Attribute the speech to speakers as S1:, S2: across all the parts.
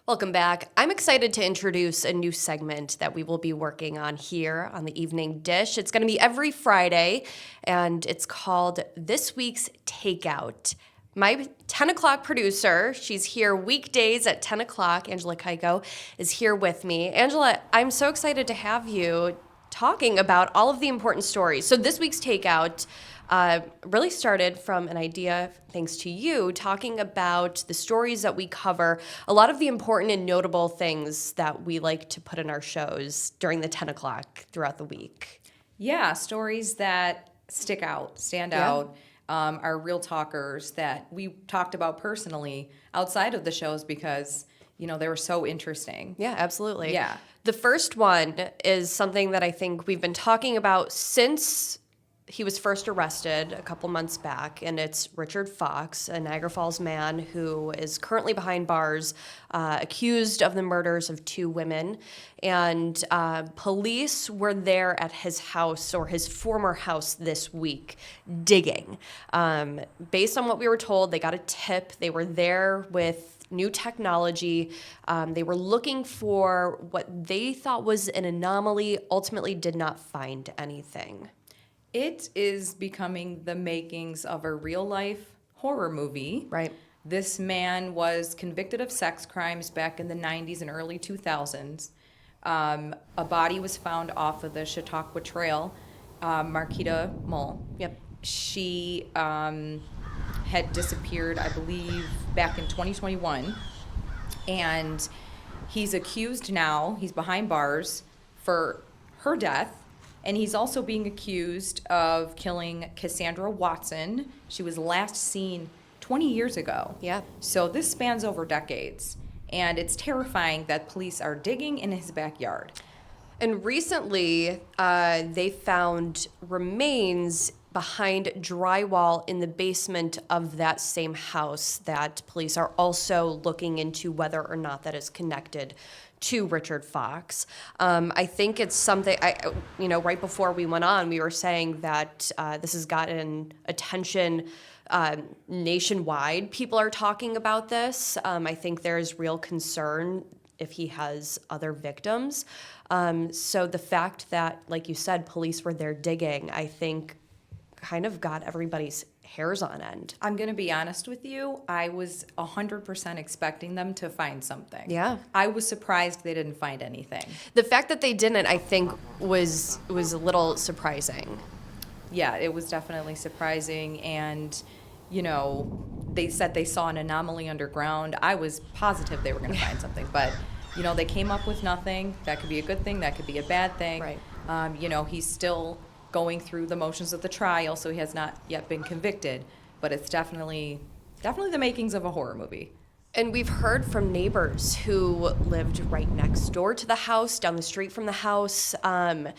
S1: Welcome back. I'm excited to introduce a new segment that we will be working on here on the Evening Dish. It's going to be every Friday, and it's called This Week's Takeout. My 10 o'clock producer, she's here weekdays at 10 o'clock, Angela Keiko, is here with me. Angela, I'm so excited to have you talking about all of the important stories. So this week's Takeout really started from an idea, thanks to you, talking about the stories that we cover, a lot of the important and notable things that we like to put in our shows during the 10 o'clock throughout the week.
S2: Yeah, stories that stick out, stand out, are real talkers that we talked about personally outside of the shows because, they were so interesting.
S1: Yeah, absolutely.
S2: Yeah.
S1: The first one is something that I think we've been talking about since he was first arrested a couple months back, and it's Richard Fox, a Niagara Falls man who is currently behind bars, accused of the murders of two women. And police were there at his house, or his former house, this week, digging. Based on what we were told, they got a tip. They were there with new technology. They were looking for what they thought was an anomaly, ultimately did not find anything.
S2: It is becoming the makings of a real-life horror movie.
S1: Right.
S2: This man was convicted of sex crimes back in the 90s and early 2000s. A body was found off of the Chautauqua Trail, Marquita Mole.
S1: Yep.
S2: She had disappeared, I believe, back in 2021. And he's accused now, he's behind bars for her death. And he's also being accused of killing Cassandra Watson. She was last seen 20 years ago.
S1: Yeah.
S2: So this spans over decades. And it's terrifying that police are digging in his backyard.
S1: And recently, they found remains behind drywall in the basement of that same house that police are also looking into whether or not that is connected to Richard Fox. I think it's something, right before we went on, we were saying that this has gotten attention nationwide. People are talking about this. I think there is real concern if he has other victims. So the fact that, like you said, police were there digging, I think kind of got everybody's hairs on end.
S2: I'm going to be honest with you. I was 100% expecting them to find something.
S1: Yeah.
S2: I was surprised they didn't find anything.
S1: The fact that they didn't, I think, was a little surprising.
S2: Yeah, it was definitely surprising. And, they said they saw an anomaly underground. I was positive they were going to find something. But, they came up with nothing. That could be a good thing. That could be a bad thing.
S1: Right.
S2: He's still going through the motions of the trial, so he has not yet been convicted. But it's definitely the makings of a horror movie.
S1: And we've heard from neighbors who lived right next door to the house, down the street from the house, and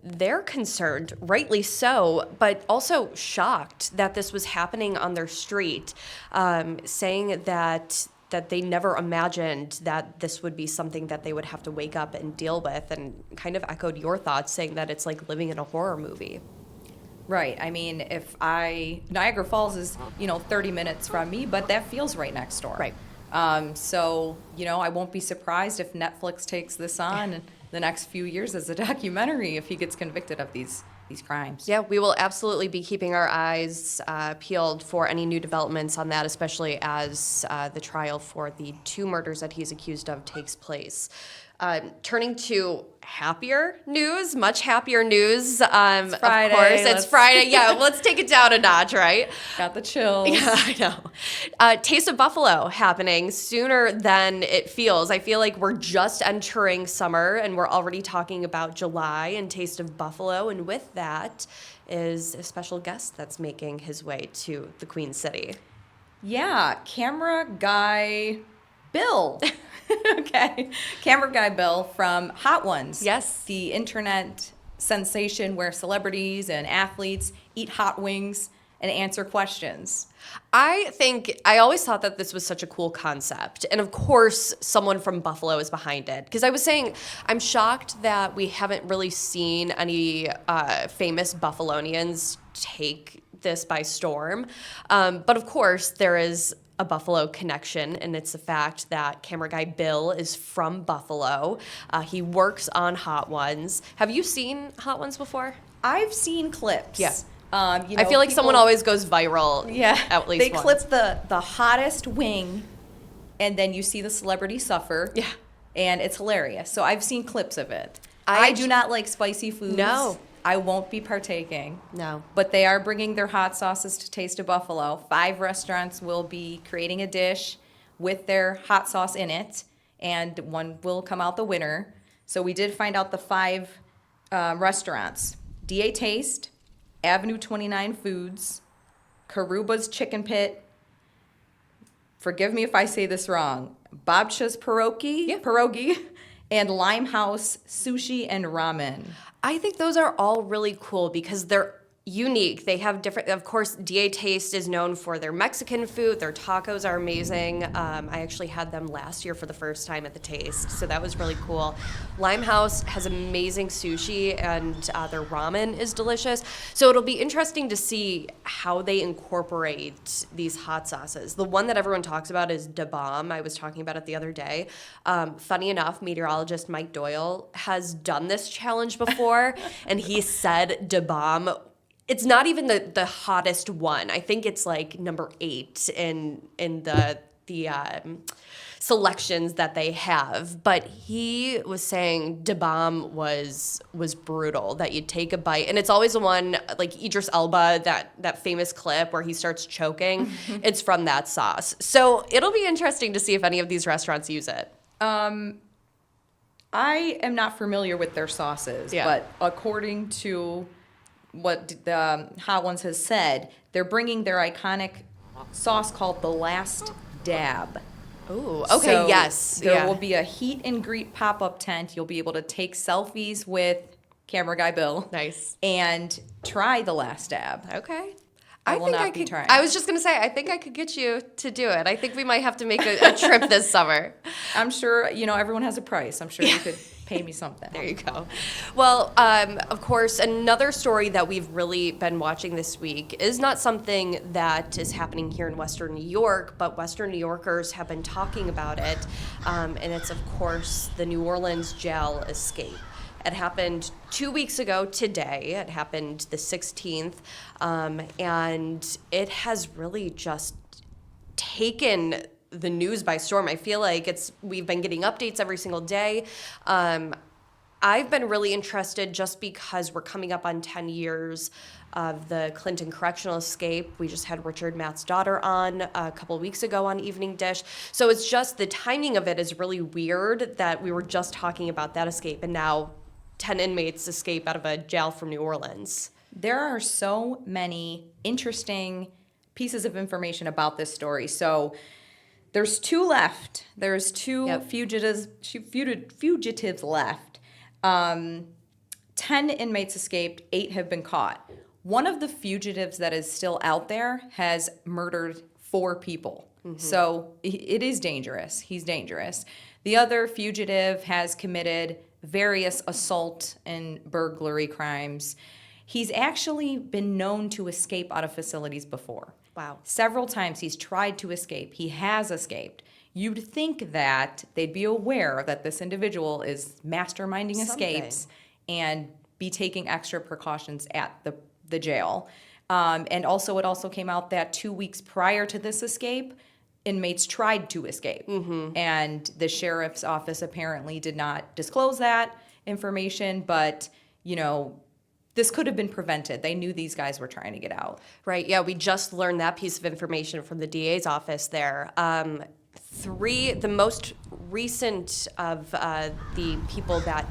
S1: they're concerned, rightly so, but also shocked that this was happening on their street, saying that they never imagined that this would be something that they would have to wake up and deal with, and kind of echoed your thoughts, saying that it's like living in a horror movie.
S2: Right. I mean, Niagara Falls is, 30 minutes from me, but that feels right next door.
S1: Right.
S2: So, I won't be surprised if Netflix takes this on in the next few years as a documentary if he gets convicted of these crimes.
S1: Yeah, we will absolutely be keeping our eyes peeled for any new developments on that, especially as the trial for the two murders that he's accused of takes place. Turning to happier news, much happier news.
S2: It's Friday.
S1: Of course, it's Friday. Yeah, let's take it down a notch, right?
S2: Got the chills.
S1: Yeah, I know. Taste of Buffalo happening sooner than it feels. I feel like we're just entering summer and we're already talking about July and Taste of Buffalo. And with that is a special guest that's making his way to the Queen City.
S2: Yeah, camera guy Bill. Okay. Camera guy Bill from Hot Ones.
S1: Yes.
S2: The internet sensation where celebrities and athletes eat hot wings and answer questions.
S1: I always thought that this was such a cool concept. And of course, someone from Buffalo is behind it. Because I was saying, I'm shocked that we haven't really seen any famous Buffalonians take this by storm. But of course, there is a Buffalo connection, and it's the fact that camera guy Bill is from Buffalo. He works on Hot Ones. Have you seen Hot Ones before?
S2: I've seen clips.
S1: Yeah.
S2: I
S1: feel like someone always goes viral.
S2: Yeah.
S1: At least
S2: they
S1: once.
S2: clip the hottest wing, and then you see the celebrity suffer.
S1: Yeah.
S2: And it's hilarious. So I've seen clips of it.
S1: I
S2: I do not like spicy foods.
S1: No.
S2: I won't be partaking.
S1: No.
S2: But they are bringing their hot sauces to Taste of Buffalo. 5 restaurants will be creating a dish with their hot sauce in it, and one will come out the winner. So we did find out the 5 restaurants. DA Taste, Avenue 29 Foods, Karuba's Chicken Pit, forgive me if I say this wrong, Babcha's Pierogi, and Limehouse Sushi and Ramen.
S1: I think those are all really cool because they're unique. They have different, of course, DA Taste is known for their Mexican food. Their tacos are amazing. I actually had them last year for the first time at the Taste, so that was really cool. Limehouse has amazing sushi, and their ramen is delicious. So it'll be interesting to see how they incorporate these hot sauces. The one that everyone talks about is Da Bomb. I was talking about it the other day. Funny enough, meteorologist Mike Doyle has done this challenge before, and he said Da Bomb, it's not even the hottest one. I think it's like number 8 in the selections that they have. But he was saying Da Bomb was brutal. That you'd take a bite, and it's always the one like Idris Elba, that famous clip where he starts choking. It's from that sauce. So it'll be interesting to see if any of these restaurants use it.
S2: I am not familiar with their sauces, but according to what the Hot Ones has said, they're bringing their iconic sauce called the Last Dab.
S1: Ooh, okay,
S2: So
S1: yes.
S2: There will be a heat and greet pop-up tent. You'll be able to take selfies with camera guy Bill.
S1: Nice.
S2: And try the Last Dab.
S1: Okay.
S2: I will
S1: think
S2: not
S1: I
S2: be
S1: could,
S2: trying.
S1: I was just going to say, I think I could get you to do it. I think we might have to make a trip this summer.
S2: I'm sure, everyone has a price. I'm sure you could pay me something.
S1: There you go. Well, of course, another story that we've really been watching this week is not something that is happening here in Western New York, but Western New Yorkers have been talking about it, and it's, of course, the New Orleans jail escape. It happened 2 weeks ago today. It happened the 16th, and it has really just taken the news by storm. I feel like we've been getting updates every single day. I've been really interested just because we're coming up on 10 years of the Clinton correctional escape. We just had Richard Matt's daughter on a couple weeks ago on Evening Dish. So it's just the timing of it is really weird that we were just talking about that escape, and now 10 inmates escape out of a jail from New Orleans.
S2: There are so many interesting pieces of information about this story. So there's 2 left. There's 2 fugitives left. 10 inmates escaped, 8 have been caught. One of the fugitives that is still out there has murdered 4 people. Mm-hmm. So it is dangerous. He's dangerous. The other fugitive has committed various assault and burglary crimes. He's actually been known to escape out of facilities before.
S1: Wow.
S2: Several times he's tried to escape. He has escaped. You'd think that they'd be aware that this individual is masterminding escapes and be taking extra precautions at the jail. And also, it also came out that 2 weeks prior to this escape, inmates tried to escape. Mm-hmm. And the sheriff's office apparently did not disclose that information, but, this could have been prevented. They knew these guys were trying to get out.
S1: Right, yeah, we just learned that piece of information from the DA's office there. The most recent of the people that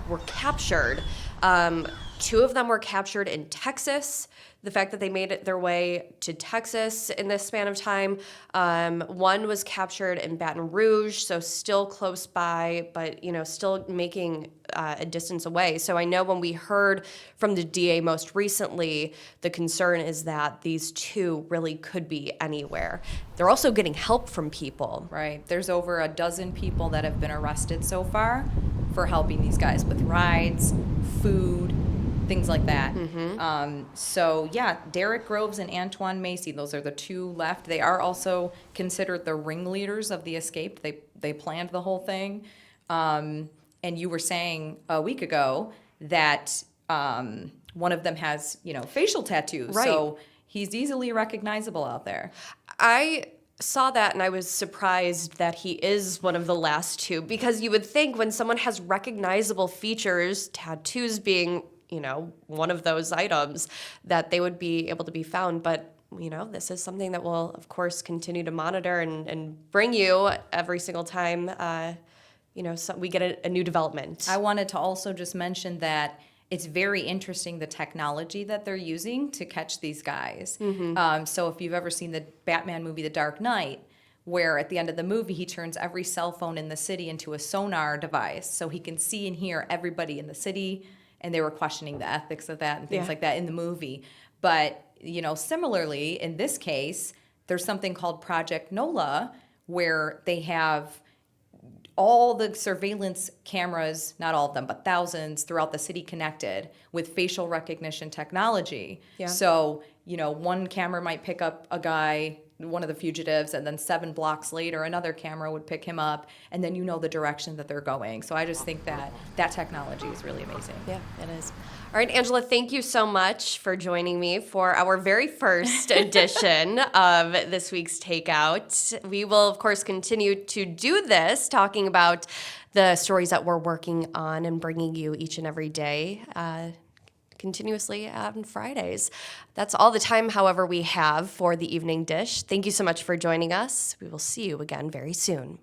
S1: were captured, 2 of them were captured in Texas. The fact that they made it their way to Texas in this span of time. One was captured in Baton Rouge, so still close by, but still making a distance away. So I know when we heard from the DA most recently, the concern is that these 2 really could be anywhere. They're also getting help from people.
S2: Right. There's over a dozen people that have been arrested so far for helping these guys with rides, food, things like that. So yeah, Derek Groves and Antoine Macy, those are the two left. They are also considered the ringleaders of the escape. They planned the whole thing. And you were saying a week ago that one of them has, facial tattoos.
S1: Right.
S2: So he's easily recognizable out there.
S1: I saw that and I was surprised that he is one of the last two, because you would think when someone has recognizable features, tattoos being, one of those items, that they would be able to be found. But, this is something that we'll, of course, continue to monitor and bring you every single time, so we get a new development.
S2: I wanted to also just mention that it's very interesting, the technology that they're using to catch these guys. So if you've ever seen the Batman movie, The Dark Knight, where at the end of the movie, he turns every cell phone in the city into a sonar device so he can see and hear everybody in the city, and they were questioning the ethics of that and things like that in the movie. But, similarly, in this case, there's something called Project NOLA, where they have all the surveillance cameras, not all of them, but thousands throughout the city connected with facial recognition technology.
S1: Yeah.
S2: So, one camera might pick up a guy, one of the fugitives, and then 7 blocks later, another camera would pick him up, and then the direction that they're going. So I just think that technology is really amazing.
S1: Yeah, it is. All right, Angela, thank you so much for joining me for our very first edition of this week's Takeout. We will, of course, continue to do this, talking about the stories that we're working on and bringing you each and every day, continuously on Fridays. That's all the time, however, we have for the Evening Dish. Thank you so much for joining us. We will see you again very soon.